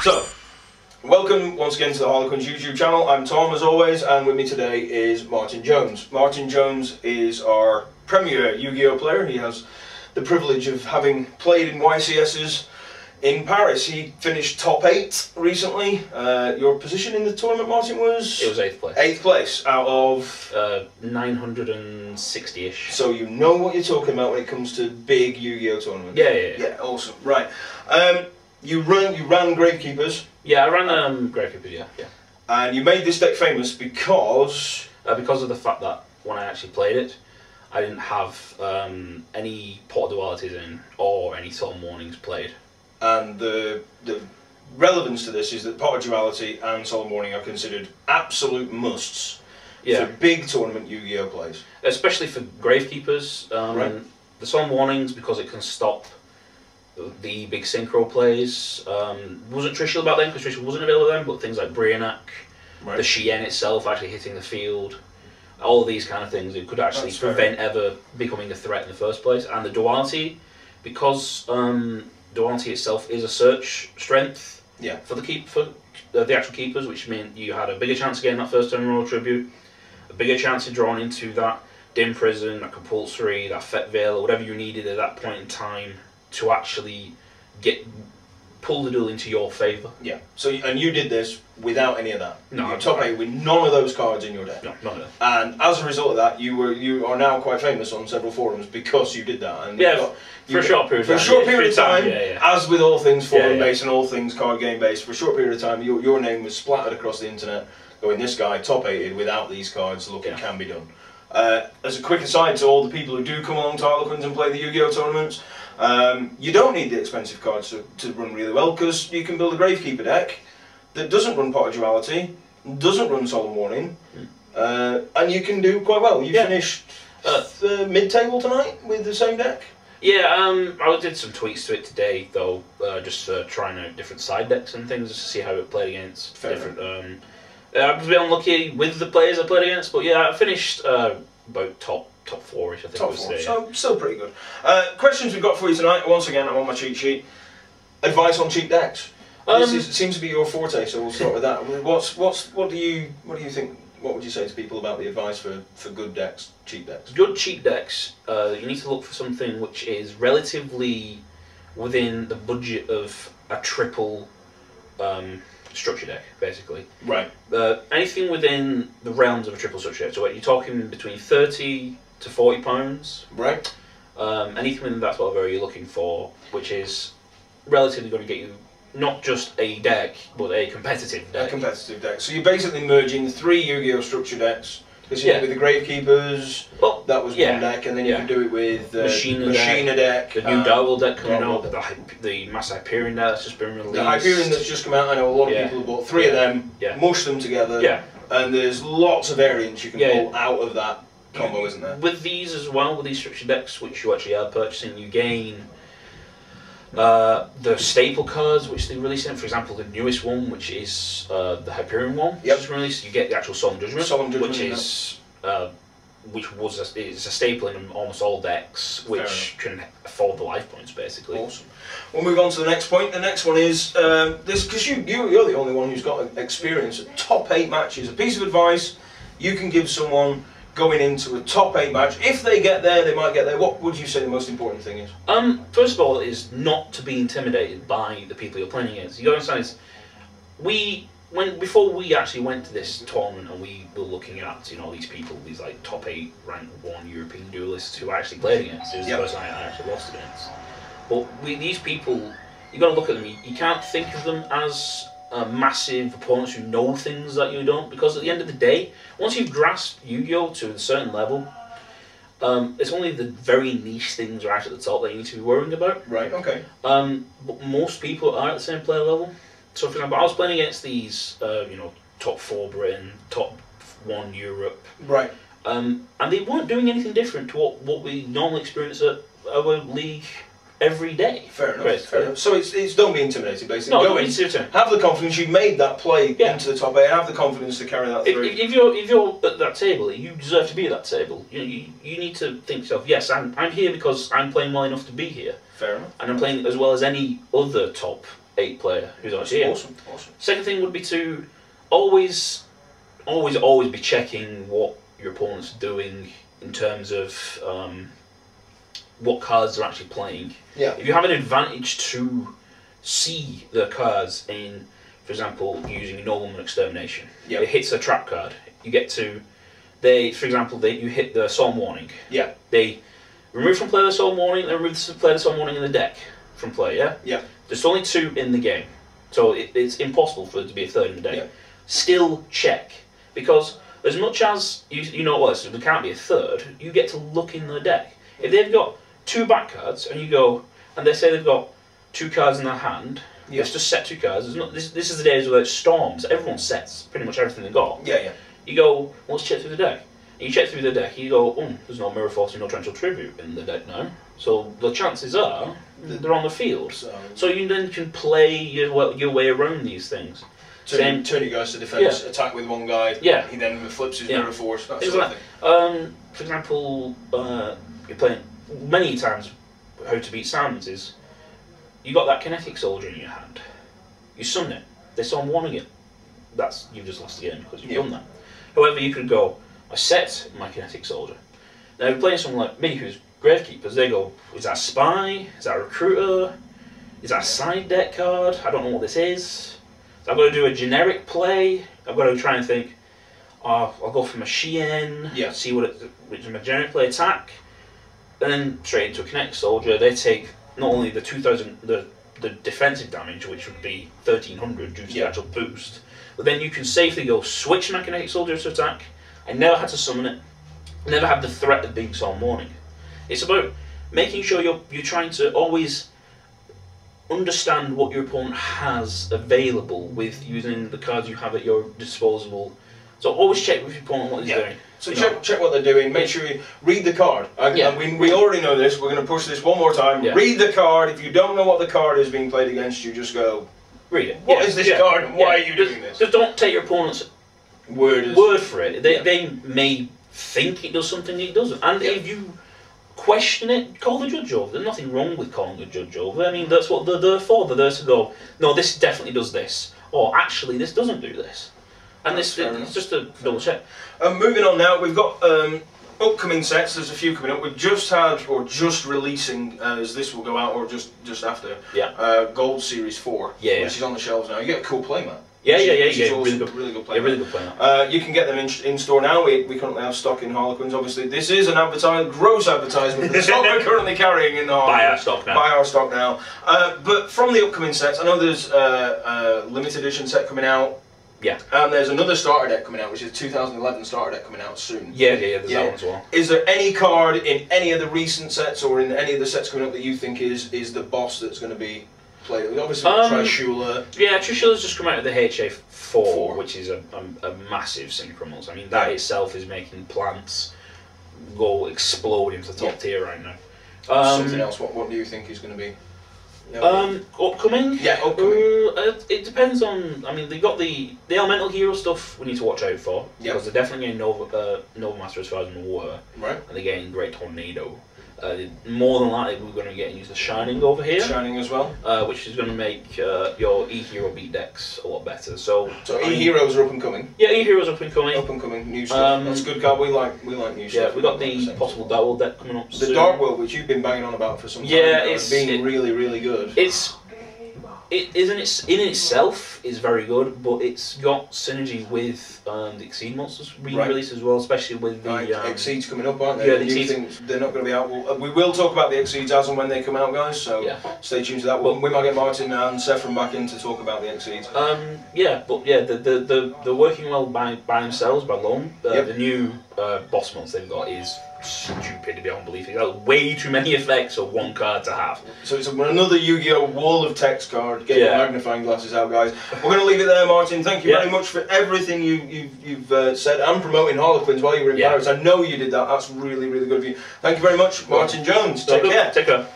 So, welcome once again to the Harlequins YouTube channel. I'm Tom as always, and with me today is Martin Jones. Martin Jones is our premier Yu-Gi-Oh player. He has the privilege of having played in YCSs in Paris. He finished top 8 recently. Your position in the tournament, Martin, was? It was 8th place. 8th place out of 960-ish. So you know what you're talking about when it comes to big Yu-Gi-Oh tournaments. Yeah. Awesome. Right. You ran Gravekeepers. Yeah, I ran Gravekeepers. Yeah. And you made this deck famous because of the fact that when I actually played it, I didn't have any pot dualities in or any solemn warnings played. And the relevance to this is that Pot of Duality and Solemn Warning are considered absolute musts for big tournament Yu-Gi-Oh plays. Especially for Gravekeepers. Right. The Solemn Warnings, because it can stop the big synchro plays. Wasn't Trishul about them, because Trishul wasn't available then, but things like Brianak, the Shien itself actually hitting the field, all of these kind of things, it could actually prevent ever becoming a threat in the first place. And the Duality, because Duality itself is a search strength for the actual keepers, which meant you had a bigger chance of getting that first turn Royal Tribute, a bigger chance of drawing into that Dim Prison, that Compulsory, that Fet Veil, or whatever you needed at that point in time to actually pull the duel into your favour. Yeah. So and you did this without any of that. No. You top 8 with none of those cards in your deck. No, none of them. And as a result of that, you are now quite famous on several forums because you did that. And for a short period of time. As with all things forum based and all things card game based, for a short period of time, your name was splattered across the internet. Going, this guy top 8'd without these cards. Look, it can be done. As a quick aside to all the people who do come along to Harlequins and play the Yu-Gi-Oh tournaments, you don't need the expensive cards to run really well, because you can build a Gravekeeper deck that doesn't run Pot of Duality, doesn't run Solemn Warning, and you can do quite well. You finished mid-table tonight with the same deck? Yeah, I did some tweaks to it today, though, just trying out different side decks and things, just to see how it played against different... I was a bit unlucky with the players I played against, but yeah, I finished about top 4-ish, I think. Top 4, so still pretty good. Questions we've got for you tonight. Once again, I'm on my cheat sheet. Advice on cheap decks. This seems to be your forte, so we'll start with that. What do you think? What would you say to people about the advice for good decks, cheap decks? Good cheap decks. You need to look for something which is relatively within the budget of a triple structure deck, basically. Right. Anything within the realms of a triple structure deck. So you're talking between 30 to 40 pounds. Right. Anything within that sort of area you're looking for, which is relatively going to get you not just a deck, but a competitive deck. A competitive deck. So you're basically merging 3 Yu-Gi-Oh structure decks. Because you did with the Gravekeepers, that was one deck, and then you can do it with Machina deck. The new Double deck coming up, the Mass Hyperion deck that's just been released. The Hyperion that's just come out, I know a lot of people have bought 3 of them, mush them together, and there's lots of variants you can pull out of that combo, isn't there? With these as well, with these structure decks, which you actually are purchasing, you gain the staple cards which they released in. For example, the newest one, which is the Hyperion one, which is released. You get the actual Solemn Judgment, which is it's a staple in almost all decks, which can afford the life points basically. Awesome. We'll move on to the next point. The next one is this, because you're the only one who's got experience at top 8 matches. A piece of advice you can give someone going into a top 8 match. If they get there, they might get there. What would you say the most important thing is? First of all, is not to be intimidated by the people you're playing against. You got to understand is, before we actually went to this tournament and we were looking at these people, these like top 8 rank 1 European duelists who I actually played against. It was the person I actually lost against. But these people, you got to look at them. You can't think of them as massive opponents who know things that you don't, because at the end of the day, once you've grasped Yu-Gi-Oh to a certain level, it's only the very niche things right at the top that you need to be worrying about. Right, okay. But most people are at the same player level. So for example, I was playing against these, top 4 Britain, top 1 Europe. Right. And they weren't doing anything different to what we normally experience at our league every day. Fair enough. Fair enough. So it's don't be intimidated, basically. No, go in, have the confidence. You've made that play into the top 8. Have the confidence to carry that through. If you're at that table, you deserve to be at that table. You need to think to yourself, yes, I'm here because I'm playing well enough to be here. Fair enough. And I'm playing as well as any other top 8 player who's actually in. Awesome. Second thing would be to always be checking what your opponent's doing in terms of what cards they're actually playing. Yeah. If you have an advantage to see the cards in, for example, using Nobleman Extermination, it hits a trap card. You get to, for example, you hit the Solemn Warning. Yeah. They remove from play the Solemn Warning, they remove the play the Solemn Warning in the deck from play, yeah? Yeah. There's only 2 in the game, so it's impossible for there to be a third in the deck. Yeah. Still check, because as much as you know what, there can't be a third, you get to look in the deck. If they've got 2 back cards, and you go, and they say they've got 2 cards in their hand, let's just set 2 cards. This is the days where it storms. Everyone sets pretty much everything they've got. Yeah. You go, well, let's check through the deck. And you check through the deck, you go, there's no Mirror Force and no Torrential Tribute in the deck now. So the chances are they're on the field. So you then can play your way around these things. Turn your guys to defense, attack with one guy. Yeah. He then flips his Mirror Force. That Things sort like of thing. For example, you're playing many times. How to beat Sands is you got that Kinetic Soldier in your hand. You summon it. They Solemn Warning it. You've just lost the game because you've done that. However, you could go, I set my Kinetic Soldier. Now, if you're playing someone like me who's Gravekeepers, they go, is that a Spy? Is that a Recruiter? Is that a side deck card? I don't know what this is. So I've got to do a generic play. I've got to try and think, I'll go for my Shien, see which is my generic play attack, and then straight into a Kinetic Soldier. They take not only the 2,000, the defensive damage, which would be 1,300 due to the actual boost, but then you can safely go switch my Kinetic Soldier to attack. I never had to summon it. Never had the threat of being Solemn Warning. It's about making sure you're trying to always understand what your opponent has available with using the cards you have at your disposal. So always check with your opponent what he's doing. So check what they're doing. Make sure you read the card. We already know this. We're going to push this one more time. Read the card. If you don't know what the card is being played against you, just go read it. What is this card and why are you doing this? Just don't take your opponent's word for it. They may think it does something it doesn't. And if you question it, call the judge over. There's nothing wrong with calling the judge over. I mean, that's what they're there for. They're there to go, no, this definitely does this. Or actually, this doesn't do this. And it's just a double check. Moving on now, we've got upcoming sets. There's a few coming up. We've just had, or just releasing, as this will go out, or just after, Gold Series 4, which is on the shelves now. You get a cool playmat. Really good play. Really good play. You can get them in store now. We currently have stock in Harlequins. Obviously, this is an gross advertisement. The stock we're currently carrying in Harlequins. Buy our stock now. But from the upcoming sets, I know there's a limited edition set coming out. Yeah. And there's another starter deck coming out, which is 2011 starter deck coming out soon. There's that one as well. Is there any card in any of the recent sets or in any of the sets coming up that you think is the boss that's going to be played? Obviously, Trishula. Yeah, Trishula's just come out of the HA4, which is a massive Synchronals. I mean, that itself is making plants go explode into the top tier right now. Something else, what do you think is going to be? Upcoming? Yeah, upcoming. It depends on. I mean, they've got the Elemental Hero stuff we need to watch out for. Because they're definitely getting Nova Master as far as I'm aware. Right. And they're getting Great Tornado. More than likely, we're going to get used the Shining over here. Shining as well. Which is going to make your E-Hero beat decks a lot better. So E-Heroes are up and coming. Yeah, E-Heroes up and coming. Up and coming, new stuff. That's good card. We like new stuff. Yeah, we got the possible Dark World deck coming up soon. The Dark World, which you've been banging on about for some time. Yeah, it's been really, really good. It in itself is very good, but it's got synergy with the Exceed Monsters re-release as well, especially with the Exceeds coming up, aren't they? Yeah, the Exceeds. They're not going to be out. We will talk about the Exceeds as and when they come out, guys. So stay tuned to that. We might get Martin and Sefram back in to talk about the Exceeds. They're working well by themselves, by alone. The new boss months they've got is stupid beyond belief. It's got way too many effects of one card to have. So it's another Yu-Gi-Oh! Wall of text card. Get your magnifying glasses out, guys. We're going to leave it there, Martin. Thank you very much for everything you've said and promoting Harlequins while you were in Paris. I know you did that. That's really, really good of you. Thank you very much, Martin Jones. Take care. Take care.